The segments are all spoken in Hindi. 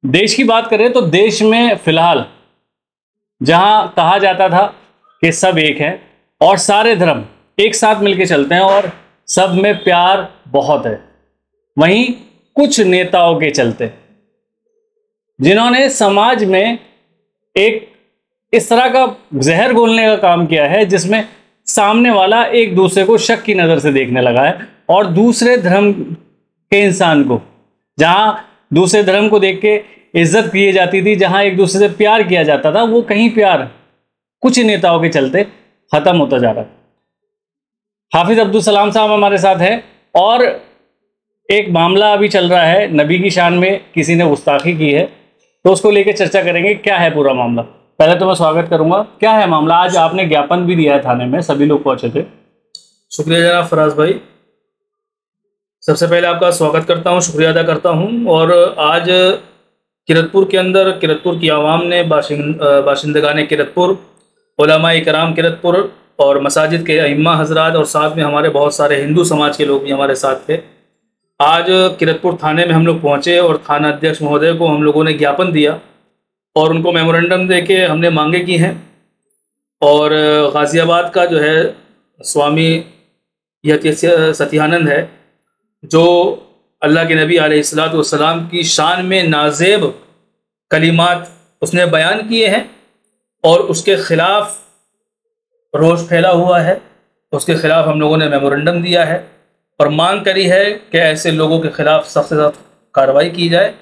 देश की बात करें तो देश में फिलहाल जहां कहा जाता था कि सब एक है और सारे धर्म एक साथ मिलके चलते हैं और सब में प्यार बहुत है, वहीं कुछ नेताओं के चलते जिन्होंने समाज में एक इस तरह का जहर घोलने का काम किया है जिसमें सामने वाला एक दूसरे को शक की नज़र से देखने लगा है और दूसरे धर्म के इंसान को, जहां दूसरे धर्म को देख के इज्जत की जाती थी, जहां एक दूसरे से प्यार किया जाता था, वो कहीं प्यार कुछ नेताओं के चलते खत्म होता जा रहा है। हाफिज अब्दुल सलाम साहब हमारे साथ हैं और एक मामला अभी चल रहा है, नबी की शान में किसी ने गुस्ताखी की है, तो उसको लेकर चर्चा करेंगे। क्या है पूरा मामला? पहले तो मैं स्वागत करूंगा, क्या है मामला? आज आपने ज्ञापन भी दिया है थाने में, सभी लोग पहुंचे थे। शुक्रिया जनाब फराज भाई, सबसे पहले आपका स्वागत करता हूं, शुक्रिया अदा करता हूं। और आज किरतपुर के अंदर किरतपुर की आवाम ने, बाशिंदगान किरतपुर, उलमा इकराम किरतपुर और मसाजिद के अइम्मा हजरात और साथ में हमारे बहुत सारे हिंदू समाज के लोग भी हमारे साथ थे। आज किरतपुर थाने में हम लोग पहुँचे और थाना अध्यक्ष महोदय को हम लोगों ने ज्ञापन दिया और उनको मेमोरेंडम दे के हमने मांगे की हैं। और गाज़ियाबाद का जो है स्वामी सत्यानंद है, जो अल्लाह के नबी अलैहिस्सलातु वस्सलाम की शान में नाज़ेब कलिमात उसने बयान किए हैं और उसके ख़िलाफ़ रोष फैला हुआ है, उसके ख़िलाफ़ हम लोगों ने मेमोरेंडम दिया है और मांग करी है कि ऐसे लोगों के ख़िलाफ़ सख्त से सख्त कार्रवाई की जाए।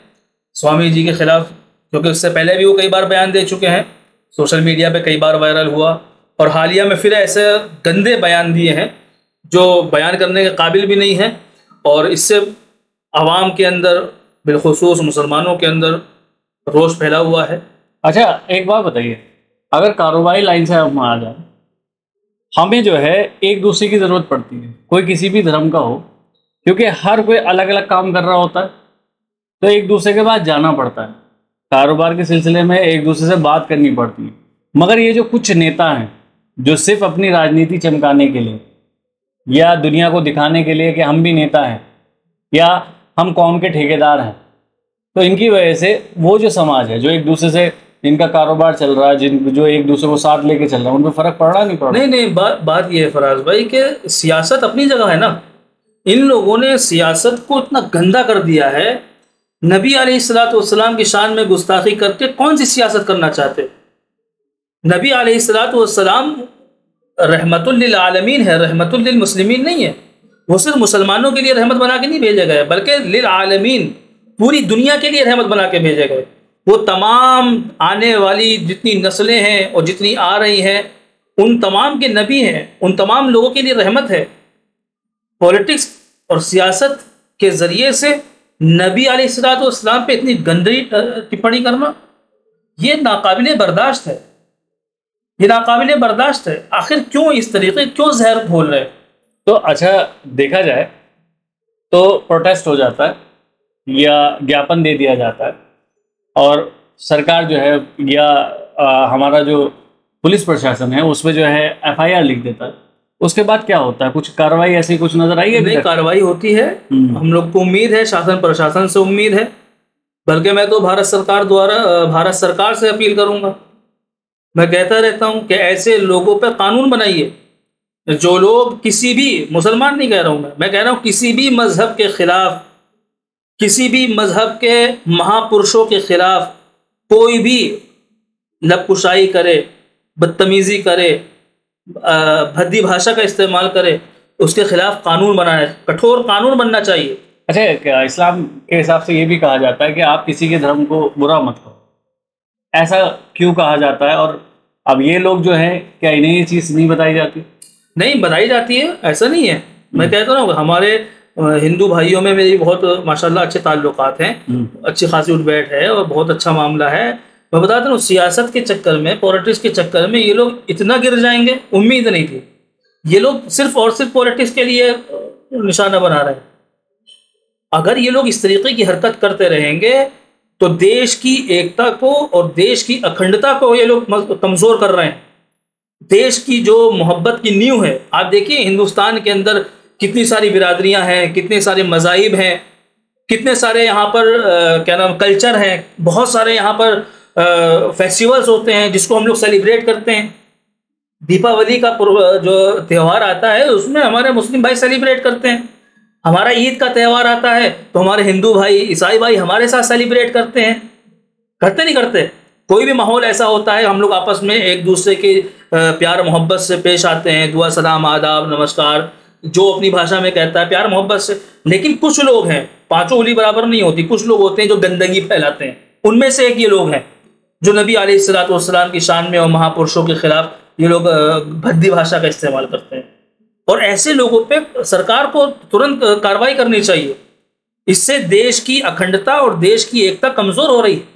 स्वामी जी के ख़िलाफ़, क्योंकि उससे पहले भी वो कई बार बयान दे चुके हैं, सोशल मीडिया पे कई बार वायरल हुआ और हालिया में फिर ऐसे गंदे बयान दिए हैं जो बयान करने के काबिल भी नहीं है और इससे आवाम के अंदर, बिलखुसूस मुसलमानों के अंदर रोष फैला हुआ है। अच्छा, एक बात बताइए, अगर कारोबारी लाइन से हम आ जाए, हमें जो है एक दूसरे की ज़रूरत पड़ती है, कोई किसी भी धर्म का हो, क्योंकि हर कोई अलग अलग काम कर रहा होता है, तो एक दूसरे के पास जाना पड़ता है, कारोबार के सिलसिले में एक दूसरे से बात करनी पड़ती है। मगर ये जो कुछ नेता हैं जो सिर्फ अपनी राजनीति चमकाने के लिए या दुनिया को दिखाने के लिए कि हम भी नेता हैं या हम कौम के ठेकेदार हैं, तो इनकी वजह से वो जो समाज है, जो एक दूसरे से जिनका कारोबार चल रहा है, जो एक दूसरे को साथ लेके चल रहा है, उन पर फर्क पड़ रहा नहीं पड़ रहा? नहीं, बात ये है फराज भाई कि सियासत अपनी जगह है ना। इन लोगों ने सियासत को इतना गंदा कर दिया है, नबी अलैहिस्सलातु वस्सलाम की शान में गुस्ताखी करके कौन सी सियासत करना चाहते? नबी अलैहिस्सलातु वस्सलाम रहमतुल लिल आलमीन है, रहमतुल लिल मुस्लिमीन नहीं है। वो सिर्फ मुसलमानों के लिए रहमत बना के नहीं भेजे गए, बल्कि लिल आलमीन, पूरी दुनिया के लिए रहमत बना के भेजे गए। वो तमाम आने वाली जितनी नस्लें हैं और जितनी आ रही हैं, उन तमाम के नबी हैं, उन तमाम लोगों के लिए रहमत है। पॉलिटिक्स और सियासत के ज़रिए से नबी अलैहिस्सलातु वस्सलाम पे इतनी गंदी टिप्पणी करना, ये नाकाबिले बर्दाश्त है, ये नाकाबिले बर्दाश्त है। आखिर क्यों इस तरीके, क्यों जहर घोल रहे हैं? तो अच्छा, देखा जाए तो प्रोटेस्ट हो जाता है या ज्ञापन दे दिया जाता है और सरकार जो है या हमारा जो पुलिस प्रशासन है उसमें जो है FIR लिख देता है, उसके बाद क्या होता है? कुछ कार्रवाई ऐसी कुछ नजर आई है? नहीं, कार्रवाई होती है। हम लोग को उम्मीद है, शासन प्रशासन से उम्मीद है, बल्कि मैं तो भारत सरकार से अपील करूंगा। मैं कहता रहता हूं कि ऐसे लोगों पर कानून बनाइए, जो लोग किसी भी, मुसलमान नहीं कह रहा हूं मैं कह रहा हूं किसी भी मजहब के खिलाफ, किसी भी मजहब के महापुरुषों के खिलाफ कोई भी लबकुशाई करे, बदतमीजी करे, भद्दी भाषा का इस्तेमाल करे, उसके खिलाफ कानून बनाए, कठोर कानून बनना चाहिए। अच्छा, क्या इस्लाम के हिसाब से ये भी कहा जाता है कि आप किसी के धर्म को बुरा मत करो, ऐसा क्यों कहा जाता है? और अब ये लोग जो हैं, क्या इन्हें ये चीज़ नहीं बताई जाती? नहीं, बताई जाती है, ऐसा नहीं है। मैं कहता हूँ हमारे हिंदू भाइयों में मेरी बहुत माशाल्लाह अच्छे ताल्लुकात हैं, अच्छी खासी उठ बैठ है और बहुत अच्छा मामला है। मैं बताता हूँ, सियासत के चक्कर में, पॉलिटिक्स के चक्कर में ये लोग इतना गिर जाएंगे, उम्मीद नहीं थी। ये लोग सिर्फ और सिर्फ पॉलिटिक्स के लिए निशाना बना रहे हैं। अगर ये लोग इस तरीके की हरकत करते रहेंगे तो देश की एकता को और देश की अखंडता को ये लोग कमज़ोर कर रहे हैं। देश की जो मोहब्बत की नींव है, आप देखिए हिंदुस्तान के अंदर कितनी सारी बिरादरियां हैं, कितने सारे मज़ाहिब हैं, कितने सारे यहाँ पर क्या नाम कल्चर हैं, बहुत सारे यहाँ पर फेस्टिवल्स होते हैं जिसको हम लोग सेलिब्रेट करते हैं। दीपावली का जो त्यौहार आता है उसमें हमारे मुस्लिम भाई सेलिब्रेट करते हैं। हमारा ईद का त्यौहार आता है तो हमारे हिंदू भाई, ईसाई भाई हमारे साथ सेलिब्रेट करते हैं। करते नहीं करते? कोई भी माहौल ऐसा होता है, हम लोग आपस में एक दूसरे के प्यार मोहब्बत से पेश आते हैं, दुआ सलाम आदाब नमस्कार जो अपनी भाषा में कहता है प्यार मोहब्बत से। लेकिन कुछ लोग हैं, पांचों उंगली बराबर नहीं होती, कुछ लोग होते हैं जो गंदगी फैलाते हैं। उनमें से एक ये लोग हैं जो नबी अलैहिस्सलाम की शान में और महापुरुषों के खिलाफ ये लोग भद्दी भाषा का इस्तेमाल करते हैं। और ऐसे लोगों पे सरकार को तुरंत कार्रवाई करनी चाहिए। इससे देश की अखंडता और देश की एकता कमजोर हो रही है।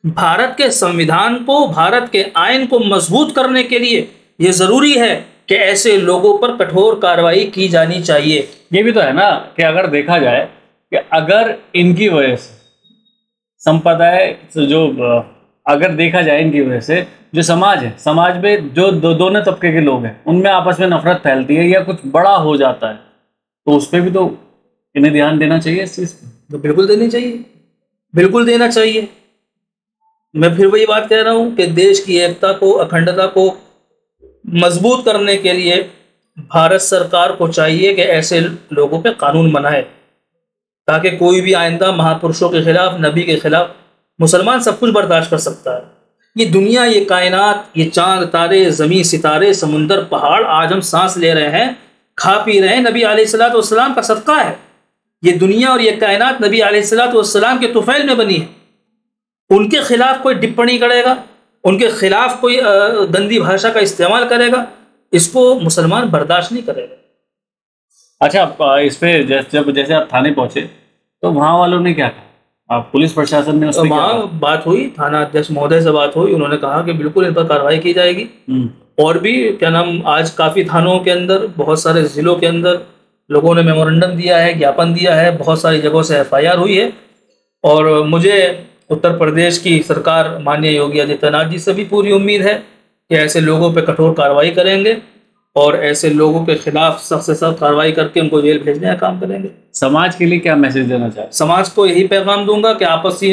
भारत के संविधान को, भारत के आइन को मजबूत करने के लिए ये जरूरी है कि ऐसे लोगों पर कठोर कार्रवाई की जानी चाहिए। ये भी तो है ना कि अगर देखा जाए कि अगर इनकी वजह से संप्रदाय जो अगर देखा जाए इनकी वजह से जो समाज है, समाज में जो दोनों तबके के लोग हैं उनमें आपस में नफरत फैलती है या कुछ बड़ा हो जाता है, तो उस पर भी तो इन्हें ध्यान देना चाहिए। इस चीज़ पर तो बिल्कुल देनी चाहिए, बिल्कुल देना चाहिए। मैं फिर वही बात कह रहा हूँ कि देश की एकता को, अखंडता को मजबूत करने के लिए भारत सरकार को चाहिए कि ऐसे लोगों पे कानून बनाए ताकि कोई भी आइंदा महापुरुषों के खिलाफ, नबी के खिलाफ, मुसलमान सब कुछ बर्दाश्त कर सकता है। ये दुनिया, ये कायनात, ये चांद तारे, ज़मीन सितारे, समुंदर पहाड़, आज हम सांस ले रहे हैं, खा पी रहे हैं, नबी अलैहिस्सलाम का सदका है। ये दुनिया और ये कायनात नबी अलैहिस्सलाम के तुफैल में बनी है। उनके खिलाफ कोई टिप्पणी करेगा, उनके खिलाफ कोई गंदी भाषा का इस्तेमाल करेगा, इसको मुसलमान बर्दाश्त नहीं करेगा। अच्छा, इस पे जैसे आप थाने पहुंचे तो वहाँ वालों ने क्या कहा? आप पुलिस प्रशासन ने उस पर वहाँ बात हुई, थाना अध्यक्ष महोदय से बात हुई, उन्होंने कहा कि बिल्कुल इन पर कार्रवाई की जाएगी। और भी क्या नाम, आज काफ़ी थानों के अंदर, बहुत सारे ज़िलों के अंदर लोगों ने मेमोरेंडम दिया है, ज्ञापन दिया है, बहुत सारी जगहों से FIR हुई है। और मुझे उत्तर प्रदेश की सरकार माननीय योगी आदित्यनाथ जी से भी पूरी उम्मीद है कि ऐसे लोगों पर कठोर कार्रवाई करेंगे और ऐसे लोगों के खिलाफ सख्त से सख्त कार्रवाई करके उनको जेल भेजने का काम करेंगे। समाज के लिए क्या मैसेज देना चाहते? समाज को यही पैगाम दूंगा कि आपसी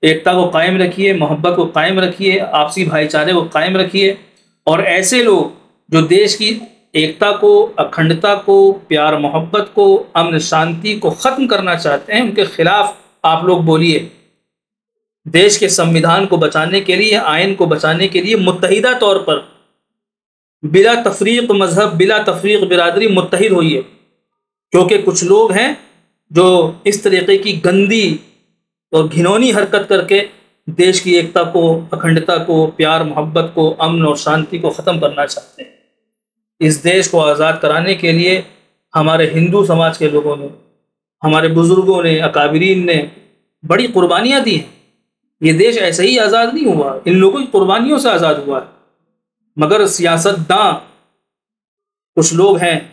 एकता को कायम रखिए, मोहब्बत को कायम रखिए, आपसी भाईचारे को कायम रखिए। और ऐसे लोग जो देश की एकता को, अखंडता को, प्यार मोहब्बत को, अमन शांति को ख़त्म करना चाहते हैं, उनके खिलाफ आप लोग बोलिए। देश के संविधान को बचाने के लिए, आइन को बचाने के लिए मुत्तहिदा तौर पर बिला तफरीक मजहब, बिला तफरीक बिरादरी मुत्तहिद होइए। क्योंकि कुछ लोग हैं जो इस तरीके की गंदी और घिनौनी हरकत करके देश की एकता को, अखंडता को, प्यार मोहब्बत को, अमन और शांति को ख़त्म करना चाहते हैं। इस देश को आज़ाद कराने के लिए हमारे हिंदू समाज के लोगों ने, हमारे बुज़ुर्गों ने, अकाबिरीन ने बड़ी कुर्बानियाँ दी हैं। ये देश ऐसे ही आज़ाद नहीं हुआ, इन लोगों की कुर्बानियों से आज़ाद हुआ है। मगर सियासतदां कुछ लोग हैं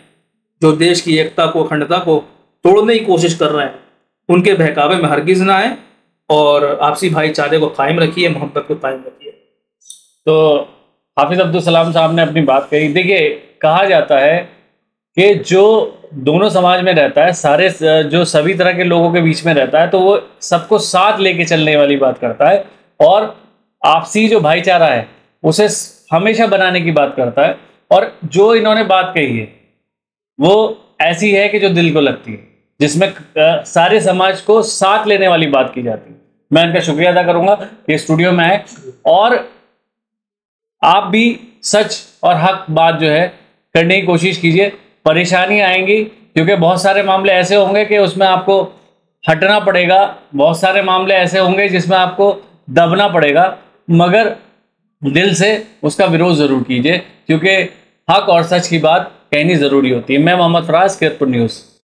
जो देश की एकता को, अखंडता को तोड़ने की कोशिश कर रहे हैं, उनके बहकावे में हरगिज़ ना आए और आपसी भाईचारे को कायम रखिए, मोहब्बत को कायम रखिए। तो हाफिज़ अब्दुल सलाम साहब ने अपनी बात कही। देखिए, कहा जाता है कि जो दोनों समाज में रहता है, सारे जो सभी तरह के लोगों के बीच में रहता है, तो वो सबको साथ लेके चलने वाली बात करता है और आपसी जो भाईचारा है उसे हमेशा बनाने की बात करता है। और जो इन्होंने बात कही है वो ऐसी है कि जो दिल को लगती है, जिसमें सारे समाज को साथ लेने वाली बात की जाती है। मैं इनका शुक्रिया अदा करूंगा कि स्टूडियो में आए और आप भी सच और हक बात जो है करने की कोशिश कीजिए। परेशानी आएंगी क्योंकि बहुत सारे मामले ऐसे होंगे कि उसमें आपको हटना पड़ेगा, बहुत सारे मामले ऐसे होंगे जिसमें आपको दबना पड़ेगा, मगर दिल से उसका विरोध ज़रूर कीजिए क्योंकि हक और सच की बात कहनी ज़रूरी होती है। मैं मोहम्मद फराज, कीरतपुर न्यूज़।